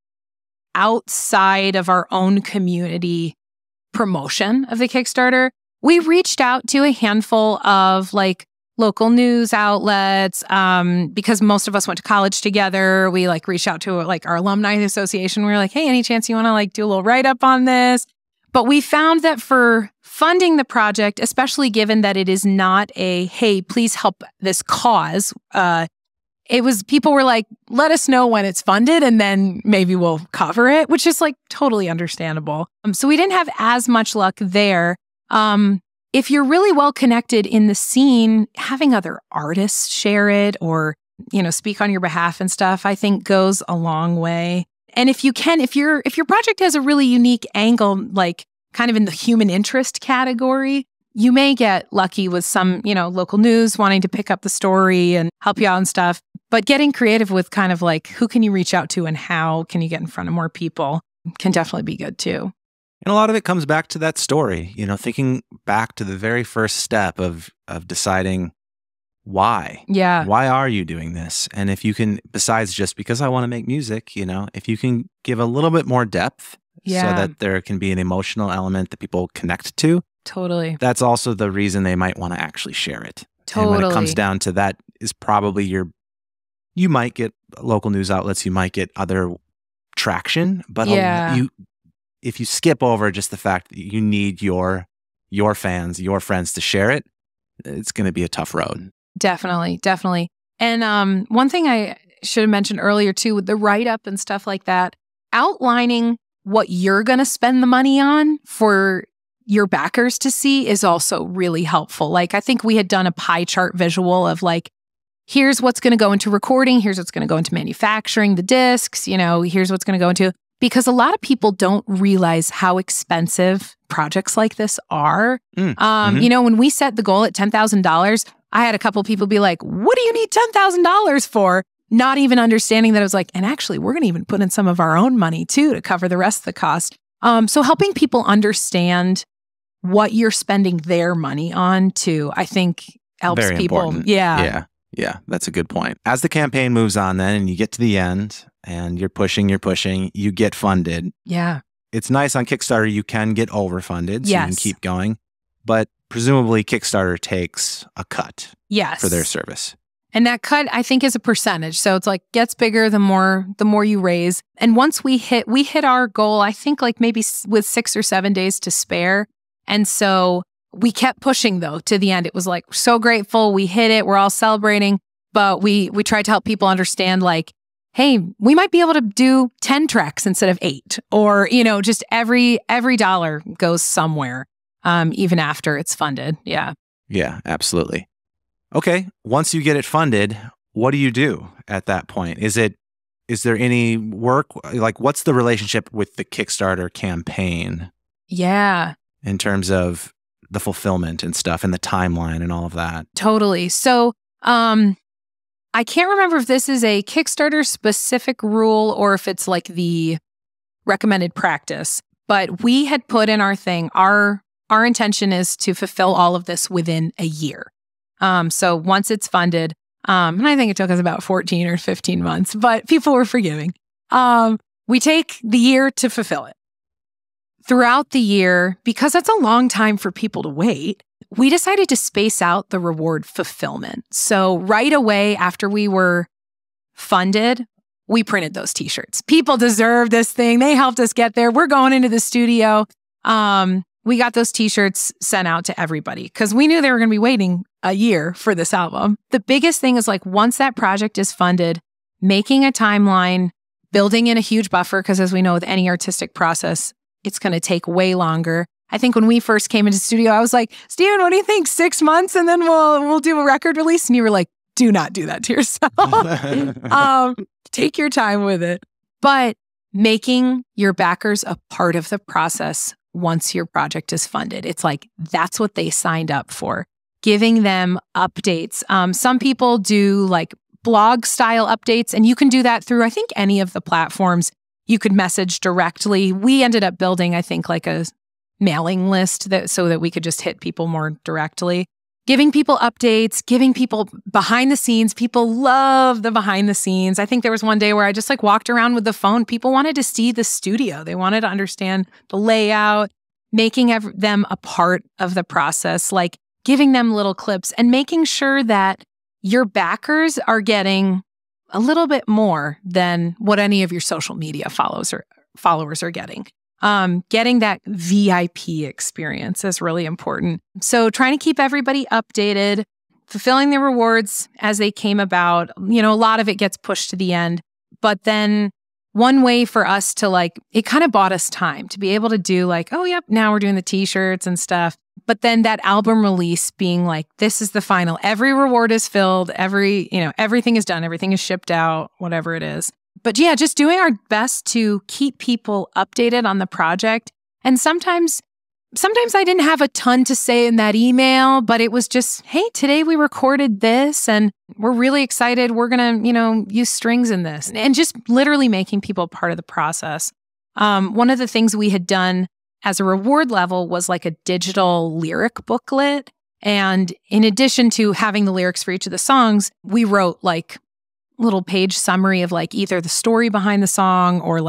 S2: outside of our own community promotion of the Kickstarter. We reached out to a handful of like local news outlets because most of us went to college together. We like reached out to like our alumni association. We were like, hey, any chance you want to like do a little write-up on this? But we found that for funding the project, especially given that it is not a, hey, please help this cause, people were like, let us know when it's funded and then maybe we'll cover it, which is like totally understandable. So we didn't have as much luck there. If you're really well connected in the scene, having other artists share it or, speak on your behalf and stuff, I think goes a long way. And if you can, if your project has a really unique angle, like kind of in the human interest category, you may get lucky with some, local news wanting to pick up the story and help you out and stuff. But getting creative with kind of like, who can you reach out to and how can you get in front of more people can definitely be good too.
S1: And a lot of it comes back to that story, thinking back to the very first step of deciding why.
S2: Yeah.
S1: Why are you doing this? And if you can, besides just because I want to make music, if you can give a little bit more depth so that there can be an emotional element that people connect to.
S2: Totally.
S1: That's also the reason they might want to actually share it.
S2: Totally.
S1: And when it comes down to that is probably you might get local news outlets, you might get other traction, but if you skip over just the fact that you need your fans, your friends to share it, it's going to be a tough road.
S2: Definitely. And one thing I should have mentioned earlier too, with the write-up and stuff like that, outlining what you're going to spend the money on for your backers to see is also really helpful. Like I think we had done a pie chart visual of like, here's what's going to go into recording, here's what's going to go into manufacturing the discs, here's what's going to go into, because a lot of people don't realize how expensive projects like this are. When we set the goal at $10,000, I had a couple people be like, what do you need $10,000 for? Not even understanding that I was like, and actually we're going to even put in some of our own money too to cover the rest of the cost. So helping people understand what you're spending their money on too, I think helps
S1: Very
S2: people.
S1: Important.
S2: Yeah.
S1: Yeah, that's a good point. As the campaign moves on then and you get to the end and you're pushing, you get funded.
S2: Yeah.
S1: It's nice on Kickstarter, you can get overfunded, so
S2: Yes.
S1: you can keep going. But presumably Kickstarter takes a cut for their service.
S2: And that cut, I think, is a percentage. So it's like gets bigger the more you raise. And once we hit our goal, I think like maybe with 6 or 7 days to spare. And so we kept pushing though to the end. It was like so grateful. We hit it. We're all celebrating. But we tried to help people understand like, hey, we might be able to do 10 tracks instead of 8. Or, just every dollar goes somewhere, even after it's funded. Yeah.
S1: Yeah, absolutely. Okay, once you get it funded, what do you do at that point? Is there any work? Like, what's the relationship with the Kickstarter campaign?
S2: Yeah.
S1: In terms of the fulfillment and stuff and the timeline and all of that.
S2: Totally. So, I can't remember if this is a Kickstarter specific rule or if it's like the recommended practice, but we had put in our thing, our intention is to fulfill all of this within a year. So once it's funded, and I think it took us about 14 or 15 months, but people were forgiving. We take the year to fulfill it. Throughout the year, because that's a long time for people to wait, we decided to space out the reward fulfillment. So right away after we were funded, we printed those t-shirts. People deserve this thing. They helped us get there. We're going into the studio. We got those t-shirts sent out to everybody because we knew they were going to be waiting a year for this album. The biggest thing is like once that project is funded, making a timeline, building in a huge buffer, because as we know with any artistic process, it's going to take way longer. I think when we first came into the studio, I was like, Steven, what do you think? 6 months and then we'll do a record release? And you were like, do not do that to yourself. Take your time with it. But making your backers a part of the process once your project is funded. It's like, that's what they signed up for. Giving them updates. Some people do like blog style updates, and you can do that through, I think, any of the platforms. You could message directly. We ended up building, I think, like a mailing list so that we could just hit people more directly. Giving people updates, giving people behind the scenes. People love the behind the scenes. I think there was one day where I just like walked around with the phone. People wanted to see the studio. They wanted to understand the layout, making them a part of the process, like giving them little clips and making sure that your backers are getting a little bit more than what any of your social media followers are getting. getting that VIP experience is really important. So trying to keep everybody updated, fulfilling the rewards as they came about. A lot of it gets pushed to the end. But then one way for us to it kind of bought us time to be able to do oh, yep, now we're doing the t-shirts and stuff. But then that album release being this is the final, every reward is filled, everything is done, everything is shipped out, whatever it is. But yeah, just doing our best to keep people updated on the project. And sometimes I didn't have a ton to say in that email, but it was just, hey, today we recorded this and we're really excited. We're going to, use strings in this, and just literally making people part of the process. One of the things we had done as a reward level was a digital lyric booklet. And in addition to having the lyrics for each of the songs, we wrote little page summary of either the story behind the song or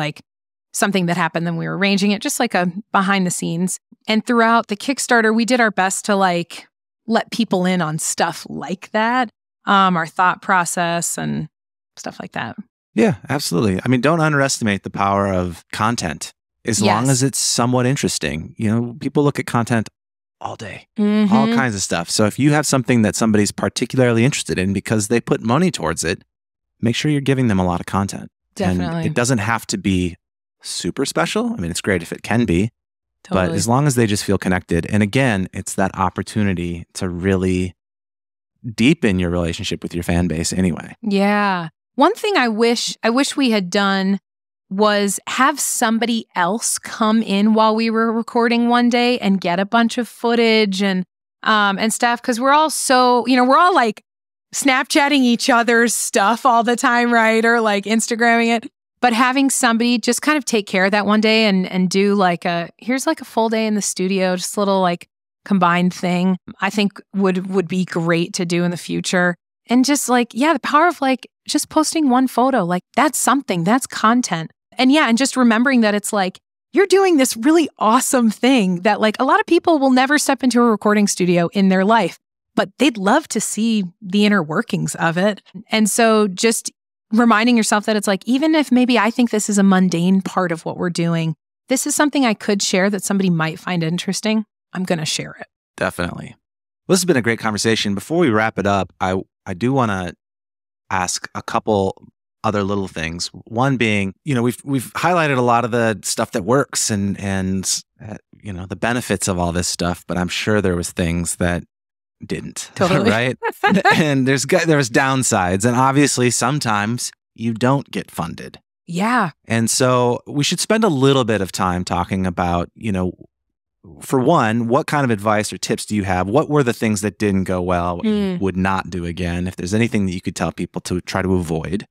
S2: something that happened when we were arranging it, just a behind the scenes. And throughout the Kickstarter, we did our best to let people in on stuff like that, our thought process and stuff like that.
S1: Yeah, absolutely. I mean, don't underestimate the power of content as long as it's somewhat interesting. People look at content all day, all kinds of stuff. So if you have something that somebody's particularly interested in because they put money towards it, make sure you're giving them a lot of content.
S2: Definitely.
S1: And it doesn't have to be super special. I mean, it's great if it can be,
S2: totally.
S1: But as long as they just feel connected. And again, it's that opportunity to really deepen your relationship with your fan base anyway.
S2: Yeah. One thing I wish we had done was have somebody else come in while we were recording one day and get a bunch of footage and stuff. Cause we're all so, we're all Snapchatting each other's stuff all the time, right? Or Instagramming it. But having somebody just kind of take care of that one day and do here's a full day in the studio, just a little combined thing, I think would be great to do in the future. And just the power of just posting one photo, that's something, that's content. And yeah, and just remembering that it's you're doing this really awesome thing that a lot of people will never step into a recording studio in their life, but they'd love to see the inner workings of it. And so just reminding yourself that it's even if maybe I think this is a mundane part of what we're doing, this is something I could share that somebody might find interesting, I'm going to share it.
S1: Definitely. Well, this has been a great conversation. Before we wrap it up, I do want to ask a couple other little things. One being, we've highlighted a lot of the stuff that works and the benefits of all this stuff, but I'm sure there was things that didn't.
S2: Totally.
S1: Right? And there was downsides, and obviously sometimes you don't get funded.
S2: Yeah.
S1: And so we should spend a little bit of time talking about, for one, what kind of advice or tips do you have? What were the things that didn't go well, what you would not do again? If there's anything that you could tell people to try to avoid.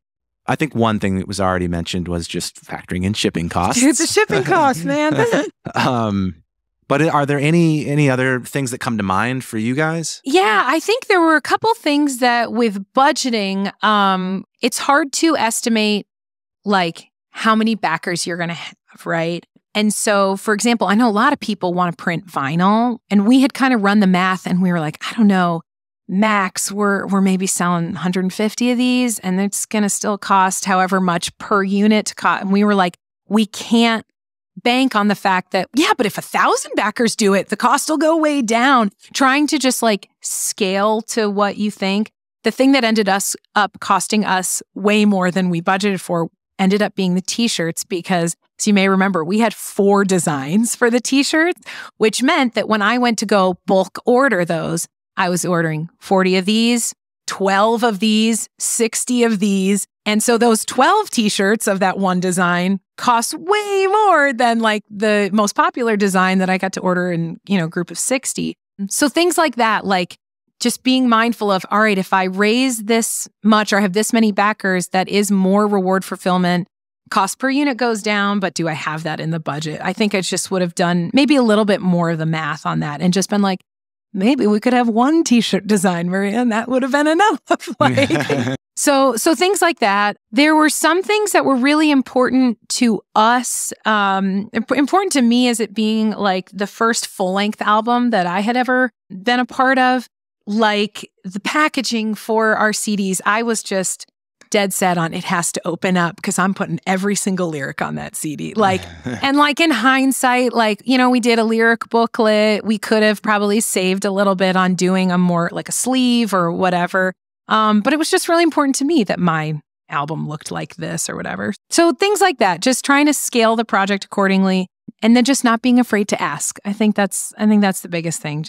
S1: I think one thing that was already mentioned was just factoring in shipping costs.
S2: It's a shipping cost, man.
S1: But are there any other things that come to mind for you guys?
S2: Yeah, I think there were a couple things that with budgeting, it's hard to estimate how many backers you're going to have, right? And so, for example, I know a lot of people want to print vinyl, and we had kind of run the math and we were I don't know, max, we're maybe selling 150 of these and it's going to still cost however much per unit to cost. And we were we can't bank on the fact that, yeah, but if 1,000 backers do it, the cost will go way down. Trying to just scale to what you think. The thing that ended up costing us way more than we budgeted for ended up being the t-shirts because, as you may remember, we had 4 designs for the t-shirts, which meant that when I went to go bulk order those, I was ordering 40 of these, 12 of these, 60 of these. And so those 12 t-shirts of that one design cost way more than the most popular design that I got to order in, a group of 60. So things like that, just being mindful of, all right, if I raise this much or have this many backers, that is more reward fulfillment. Cost per unit goes down, but do I have that in the budget? I think I just would have done maybe a little bit more of the math on that and just been maybe we could have one t-shirt design, Maria, and that would have been enough. So things like that. There were some things that were really important to us, important to me as it being the first full-length album that I had ever been a part of, the packaging for our CDs. I was just dead set on it has to open up because I'm putting every single lyric on that CD. And in hindsight, we did a lyric booklet. We could have probably saved a little bit on doing a more like a sleeve or whatever. But it was just really important to me that my album looked like this or whatever. So things like that, just trying to scale the project accordingly and then just not being afraid to ask. I think that's the biggest thing.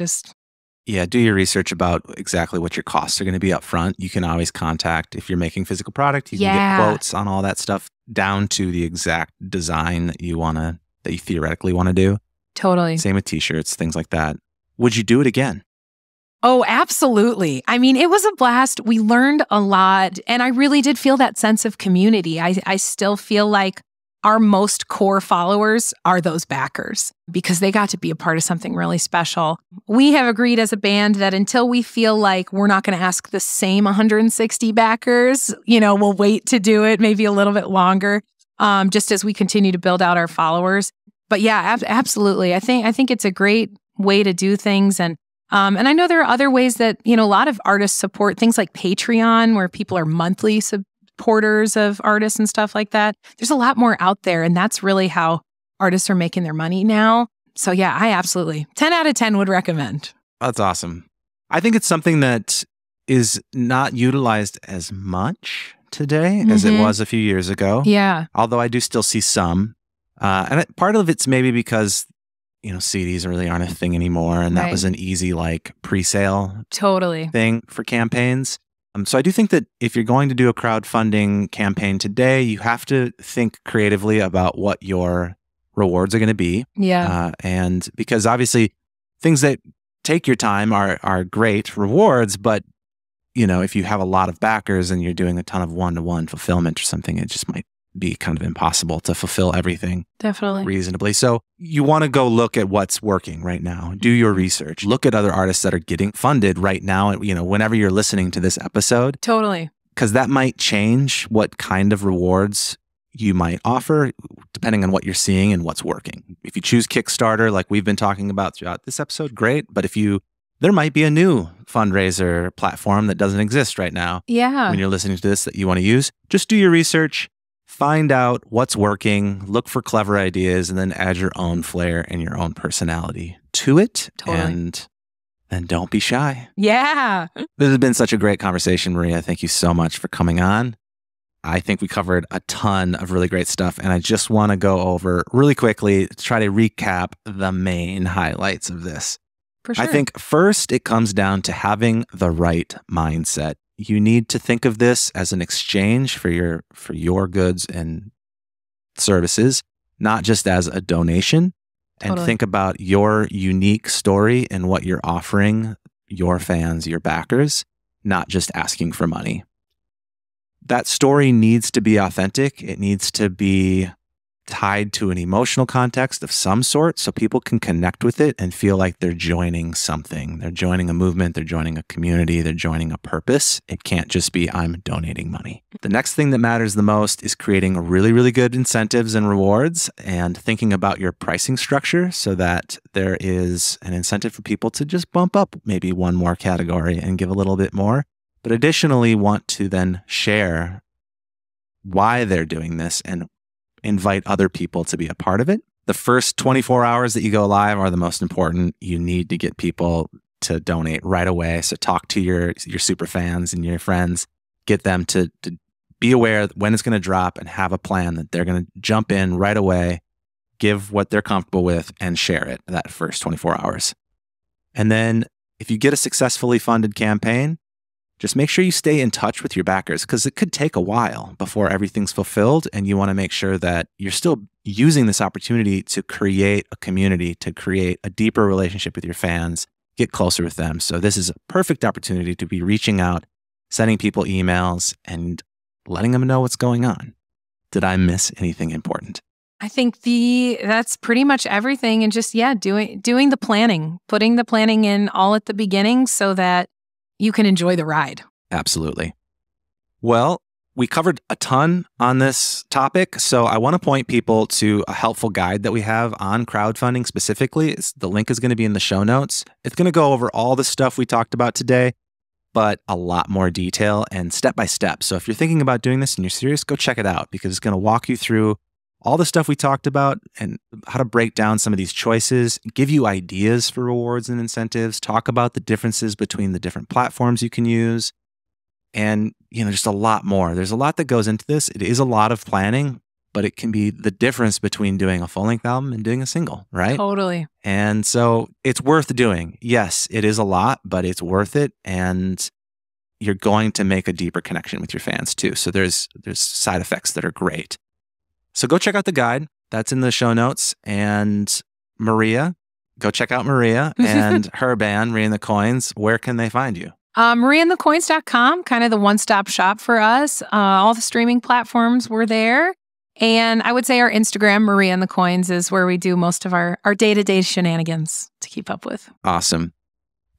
S1: Yeah, do your research about exactly what your costs are going to be up front. You can always contact, if you're making physical product, you can get quotes on all that stuff down to the exact design that you theoretically want to do.
S2: Totally.
S1: Same with t-shirts, things like that. Would you do it again?
S2: Oh, absolutely. I mean, it was a blast. We learned a lot, and I really did feel that sense of community. I still feel like our most core followers are those backers because they got to be a part of something really special. We have agreed as a band that until we feel like we're not going to ask the same 160 backers, we'll wait to do it maybe a little bit longer, just as we continue to build out our followers. But yeah, absolutely. I think it's a great way to do things. And I know there are other ways that, a lot of artists support things like Patreon, where people are monthly supporters of artists and stuff like that. There's a lot more out there, and that's really how artists are making their money now. So yeah, I absolutely 10 out of 10 would recommend.
S1: That's awesome. I think it's something that is not utilized as much today as it was a few years ago.
S2: Yeah.
S1: Although I do still see some. Part of it's maybe because, CDs really aren't a thing anymore. And that was an easy pre-sale thing for campaigns. So I do think that if you're going to do a crowdfunding campaign today, you have to think creatively about what your rewards are going to be.
S2: Yeah.
S1: And because obviously things that take your time are great rewards, but if you have a lot of backers and you're doing a ton of one-to-one fulfillment or something, it just might be kind of impossible to fulfill everything reasonably. So you want to go look at what's working right now. Do your research. Look at other artists that are getting funded right now, whenever you're listening to this episode.
S2: Totally.
S1: Because that might change what kind of rewards you might offer depending on what you're seeing and what's working. If you choose Kickstarter, like we've been talking about throughout this episode, great. But there might be a new fundraiser platform that doesn't exist right now.
S2: Yeah.
S1: When you're listening to this that you want to use, just do your research. Find out what's working, look for clever ideas, and then add your own flair and your own personality to it.
S2: Totally.
S1: And don't be shy.
S2: Yeah.
S1: This has been such a great conversation, Maria. Thank you so much for coming on. I think we covered a ton of really great stuff, and I just want to go over really quickly, try to recap the main highlights of this.
S2: For sure.
S1: I think first, it comes down to having the right mindset. You need to think of this as an exchange for your goods and services, not just as a donation. And think about your unique story and what you're offering your fans, your backers, not just asking for money. That story needs to be authentic. It needs to be tied to an emotional context of some sort so people can connect with it and feel like they're joining something. They're joining a movement, they're joining a community, they're joining a purpose. It can't just be, I'm donating money. The next thing that matters the most is creating really, really good incentives and rewards and thinking about your pricing structure so that there is an incentive for people to just bump up maybe one more category and give a little bit more. But additionally, want to then share why they're doing this and invite other people to be a part of it. The first 24 hours that you go live are the most important. You need to get people to donate right away. So talk to your super fans and your friends. Get them to be aware when it's going to drop and have a plan that they're going to jump in right away, give what they're comfortable with, and share it that first 24 hours. And then if you get a successfully funded campaign, just make sure you stay in touch with your backers because it could take a while before everything's fulfilled. And you want to make sure that you're still using this opportunity to create a community, to create a deeper relationship with your fans, get closer with them. So this is a perfect opportunity to be reaching out, sending people emails, and letting them know what's going on. Did I miss anything important?
S2: I think that's pretty much everything. And just, doing the planning, putting the planning in all at the beginning so that you can enjoy the ride.
S1: Absolutely. Well, we covered a ton on this topic, so I want to point people to a helpful guide that we have on crowdfunding specifically. The link is going to be in the show notes. It's going to go over all the stuff we talked about today, but a lot more detail and step by step. So if you're thinking about doing this and you're serious, go check it out because it's going to walk you through all the stuff we talked about and how to break down some of these choices, give you ideas for rewards and incentives, talk about the differences between the different platforms you can use, and just a lot more. There's a lot that goes into this. It is a lot of planning, but it can be the difference between doing a full-length album and doing a single, right?
S2: Totally.
S1: And so it's worth doing. Yes, it is a lot, but it's worth it. And you're going to make a deeper connection with your fans too. So there's side effects that are great. So go check out the guide. That's in the show notes. And Maria, go check out Maria and her band, Maria and the Coynes. Where can they find you?
S2: mariaandthecoynes.com, kind of the one-stop shop for us. All the streaming platforms were there. And I would say our Instagram, Maria and the Coynes, is where we do most of our day-to-day shenanigans to keep up with.
S1: Awesome.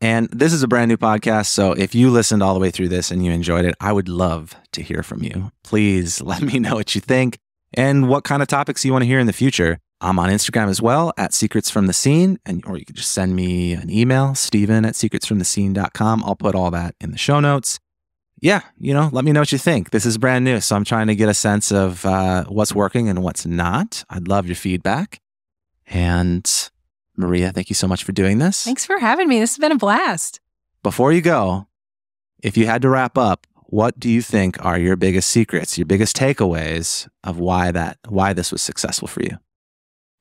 S1: And this is a brand new podcast. So if you listened all the way through this and you enjoyed it, I would love to hear from you. Please let me know what you think and what kind of topics you want to hear in the future. I'm on Instagram as well at Secrets From The Scene, or you can just send me an email, steven@secretsfromthescene.com. I'll put all that in the show notes. Yeah, let me know what you think. This is brand new, so I'm trying to get a sense of what's working and what's not. I'd love your feedback. And Maria, thank you so much for doing this.
S2: Thanks for having me. This has been a blast.
S1: Before you go, if you had to wrap up, what do you think are your biggest secrets, your biggest takeaways of why this was successful for you?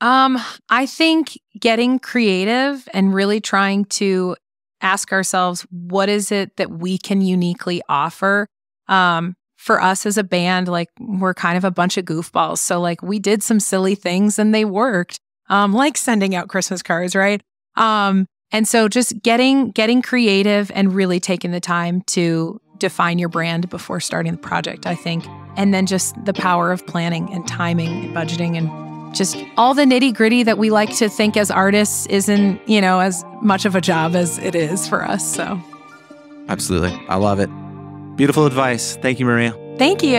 S2: I think getting creative and really trying to ask ourselves, what is it that we can uniquely offer? For us as a band, we're kind of a bunch of goofballs. So we did some silly things and they worked, like sending out Christmas cards, right? And so just getting creative and really taking the time to define your brand before starting the project, I think. And then just the power of planning and timing and budgeting and just all the nitty-gritty that we like to think as artists isn't, as much of a job as it is for us. So
S1: absolutely. I love it. Beautiful advice. Thank you, Maria.
S2: Thank you.